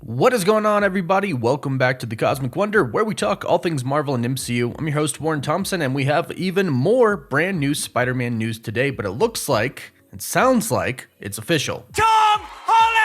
What is going on, everybody? Welcome back to the Cosmic Wonder, where we talk all things Marvel and MCU. I'm your host, Warren Thompson, and we have even more brand new Spider-Man news today, but it sounds like it's official. Tom Holland!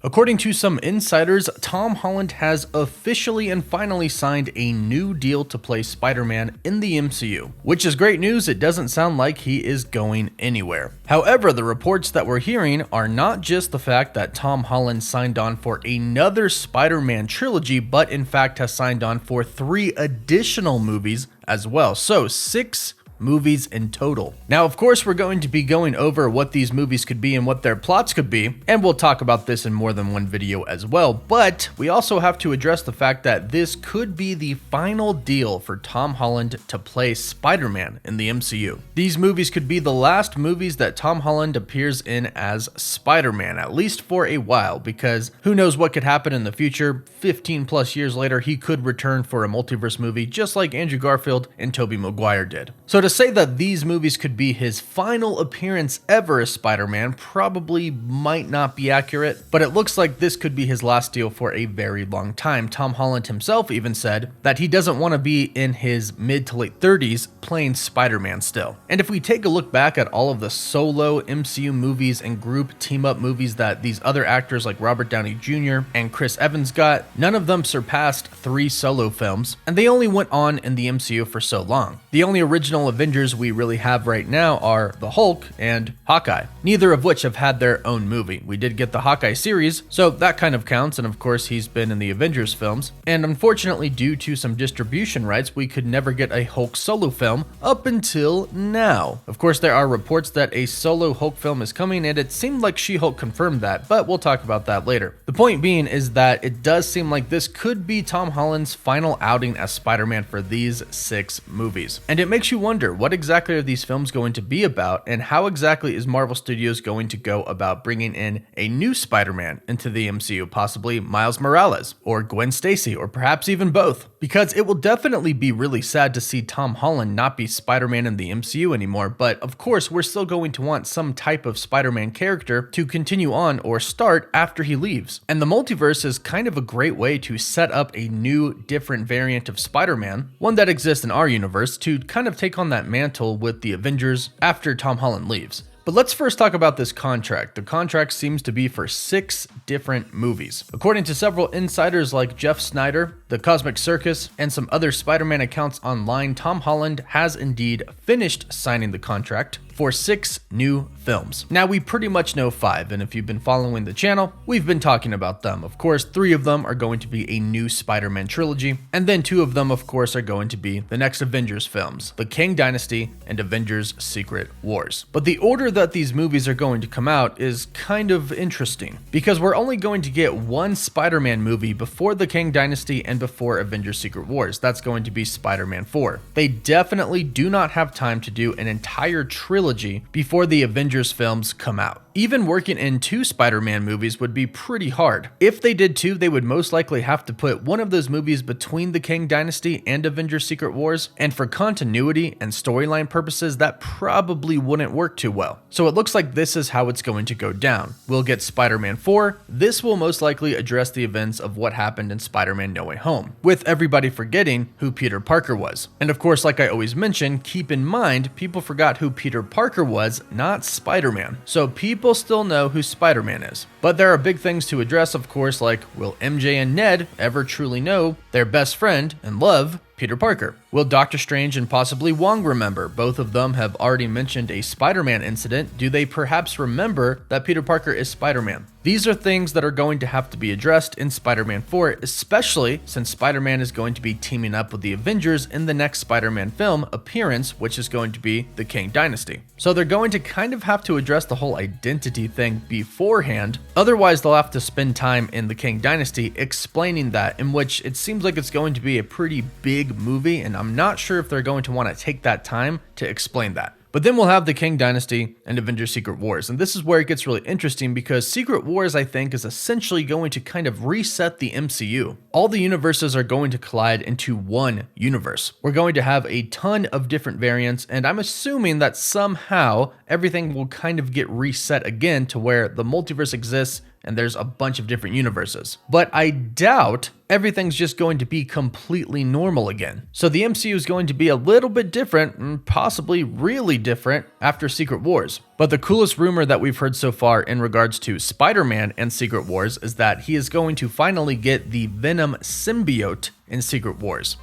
According to some insiders, Tom Holland has officially and finally signed a new deal to play Spider-Man in the MCU, which is great news. It doesn't sound like he is going anywhere. However, the reports that we're hearing are not just the fact that Tom Holland signed on for another SpiderMan trilogy, but in fact has signed on for 3 additional movies as well. So 6 movies in total. Now, of course, we're going to be going over what these movies could be and what their plots could be, and we'll talk about this in more than one video as well, but we also have to address the fact that this could be the final deal for Tom Holland to play Spider-Man in the MCU. These movies could be the last movies that Tom Holland appears in as Spider-Man, at least for a while, because who knows what could happen in the future. 15 plus years later, he could return for a multiverse movie, just like Andrew Garfield and Tobey Maguire did. So to say that these movies could be his final appearance ever as Spider-Man probably might not be accurate, but it looks like this could be his last deal for a very long time. Tom Holland himself even said that he doesn't want to be in his mid to late 30s playing Spider-Man still. And if we take a look back at all of the solo MCU movies and group team-up movies that these other actors like Robert Downey Jr. and Chris Evans got, none of them surpassed 3 solo films, and they only went on in the MCU for so long. The only original Avengers we really have right now are the Hulk and Hawkeye, neither of which have had their own movie. We did get the Hawkeye series, so that kind of counts, and of course he's been in the Avengers films, and unfortunately due to some distribution rights, we could never get a Hulk solo film up until now. Of course, there are reports that a solo Hulk film is coming, and it seemed like She-Hulk confirmed that, but we'll talk about that later. The point being is that it does seem like this could be Tom Holland's final outing as Spider-Man for these 6 movies. And it makes you wonder, what exactly are these films going to be about, and how exactly is Marvel Studios going to go about bringing in a new Spider-Man into the MCU, possibly Miles Morales, or Gwen Stacy, or perhaps even both? Because it will definitely be really sad to see Tom Holland not be Spider-Man in the MCU anymore, but of course we're still going to want some type of Spider-Man character to continue on or start after he leaves. And the multiverse is kind of a great way to set up a new, different variant of Spider-Man, one that exists in our universe, to kind of take on that mantle with the Avengers after Tom Holland leaves. But let's first talk about this contract. The contract seems to be for 6 different movies. According to several insiders like Jeff Snyder, the Cosmic Circus, and some other Spider-Man accounts online, Tom Holland has indeed finished signing the contract for 6 new films. Now, we pretty much know 5, and if you've been following the channel, we've been talking about them. Of course, 3 of them are going to be a new SpiderMan trilogy, and then 2 of them, of course, are going to be the next Avengers films, The Kang Dynasty and Avengers Secret Wars. But the order that these movies are going to come out is kind of interesting, because we're only going to get 1 Spider-Man movie before The Kang Dynasty and before Avengers Secret Wars. That's going to be Spider-Man 4. They definitely do not have time to do an entire trilogy before the Avengers films come out. Even working in 2 Spider-Man movies would be pretty hard. If they did 2, they would most likely have to put one of those movies between the Kang Dynasty and Avengers Secret Wars, and for continuity and storyline purposes, that probably wouldn't work too well. So it looks like this is how it's going to go down. We'll get Spider-Man 4. This will most likely address the events of what happened in Spider-Man No Way Home, with everybody forgetting who Peter Parker was. And of course, like I always mention, keep in mind, people forgot who Peter Parker was, not Spider-Man. So people still know who Spider-Man is. But there are big things to address, of course, like, will MJ and Ned ever truly know their best friend and love, Peter Parker? Will Doctor Strange and possibly Wong remember? Both of them have already mentioned a Spider-Man incident. Do they perhaps remember that Peter Parker is Spider-Man? These are things that are going to have to be addressed in Spider-Man 4, especially since Spider-Man is going to be teaming up with the Avengers in the next Spider-Man film appearance, which is going to be the Kang Dynasty. So they're going to kind of have to address the whole identity thing beforehand. Otherwise, they'll have to spend time in the Kang Dynasty explaining that, in which it seems like it's going to be a pretty big movie, and I'm not sure if they're going to want to take that time to explain that. But then we'll have the Kang Dynasty and Avengers Secret Wars. And this is where it gets really interesting because Secret Wars, I think, is essentially going to kind of reset the MCU. All the universes are going to collide into one universe. We're going to have a ton of different variants, and I'm assuming that somehow everything will kind of get reset again to where the multiverse exists and there's a bunch of different universes. But I doubt everything's just going to be completely normal again. So the MCU is going to be a little bit different, and possibly really different after Secret Wars. But the coolest rumor that we've heard so far in regards to Spider-Man and Secret Wars is that he is going to finally get the Venom symbiote in Secret Wars.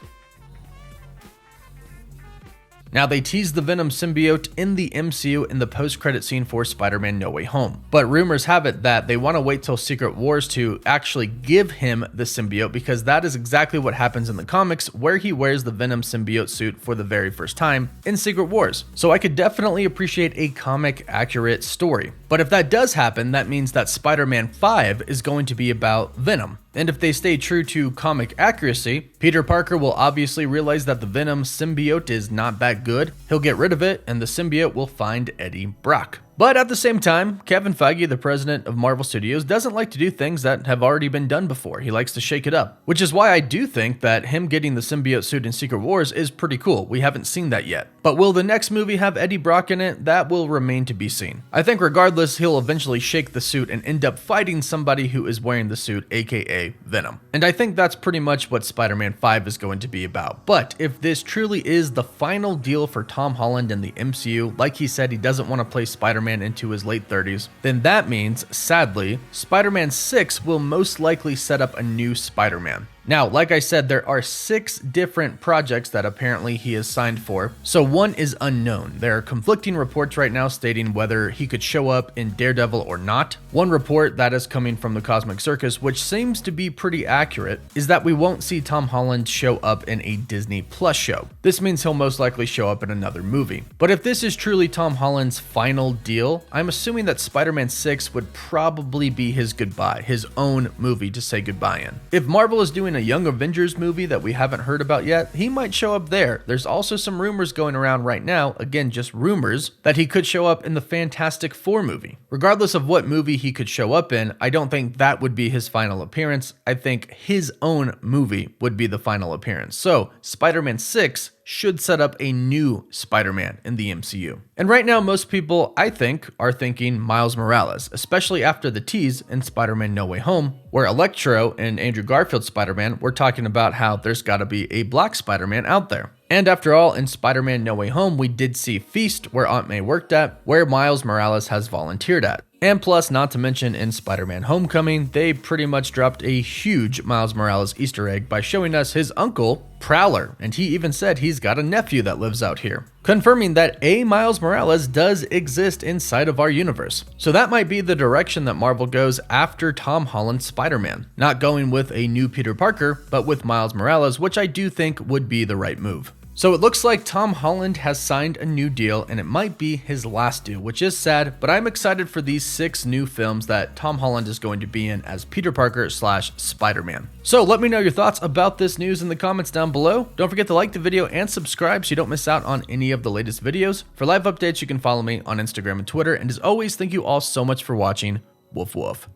Now, they teased the Venom symbiote in the MCU in the post-credit scene for Spider-Man No Way Home. But rumors have it that they want to wait till Secret Wars to actually give him the symbiote, because that is exactly what happens in the comics, where he wears the Venom symbiote suit for the very first time in Secret Wars. So I could definitely appreciate a comic-accurate story. But if that does happen, that means that Spider-Man 5 is going to be about Venom. And if they stay true to comic accuracy, Peter Parker will obviously realize that the Venom symbiote is not that good. He'll get rid of it, and the symbiote will find Eddie Brock. But at the same time, Kevin Feige, the president of Marvel Studios, doesn't like to do things that have already been done before. He likes to shake it up, which is why I do think that him getting the symbiote suit in Secret Wars is pretty cool. We haven't seen that yet. But will the next movie have Eddie Brock in it? That will remain to be seen. I think regardless, he'll eventually shake the suit and end up fighting somebody who is wearing the suit, aka Venom. And I think that's pretty much what Spider-Man 5 is going to be about. But if this truly is the final deal for Tom Holland and the MCU, like he said he doesn't want to play Spider-Man into his late 30s, then that means, sadly, Spider-Man 6 will most likely set up a new Spider-Man. Now, like I said, there are 6 different projects that apparently he is signed for, so one is unknown. There are conflicting reports right now stating whether he could show up in Daredevil or not. One report that is coming from the Cosmic Circus, which seems to be pretty accurate, is that we won't see Tom Holland show up in a Disney Plus show. This means he'll most likely show up in another movie. But if this is truly Tom Holland's final deal, I'm assuming that Spider-Man 6 would probably be his goodbye, his own movie to say goodbye in. If Marvel is doing a Young Avengers movie that we haven't heard about yet, he might show up there. There's also some rumors going around right now, again just rumors, that he could show up in the Fantastic Four movie. Regardless of what movie he could show up in, I don't think that would be his final appearance. I think his own movie would be the final appearance. So Spider-Man 6 should set up a new Spider-Man in the MCU. And right now, most people, I think, are thinking Miles Morales, especially after the tease in Spider-Man No Way Home, where Electro and Andrew Garfield's Spider-Man were talking about how there's gotta be a black Spider-Man out there. And after all, in Spider-Man No Way Home, we did see Feast, where Aunt May worked at, where Miles Morales has volunteered at. And plus, not to mention in Spider-Man Homecoming, they pretty much dropped a huge Miles Morales Easter egg by showing us his uncle, Prowler, and he even said he's got a nephew that lives out here, confirming that a Miles Morales does exist inside of our universe. So that might be the direction that Marvel goes after Tom Holland's Spider-Man, not going with a new Peter Parker, but with Miles Morales, which I do think would be the right move. So it looks like Tom Holland has signed a new deal, and it might be his last deal, which is sad, but I'm excited for these 6 new films that Tom Holland is going to be in as Peter Parker / Spider-Man. So let me know your thoughts about this news in the comments down below. Don't forget to like the video and subscribe so you don't miss out on any of the latest videos. For live updates, you can follow me on Instagram and Twitter, and as always, thank you all so much for watching. Woof woof.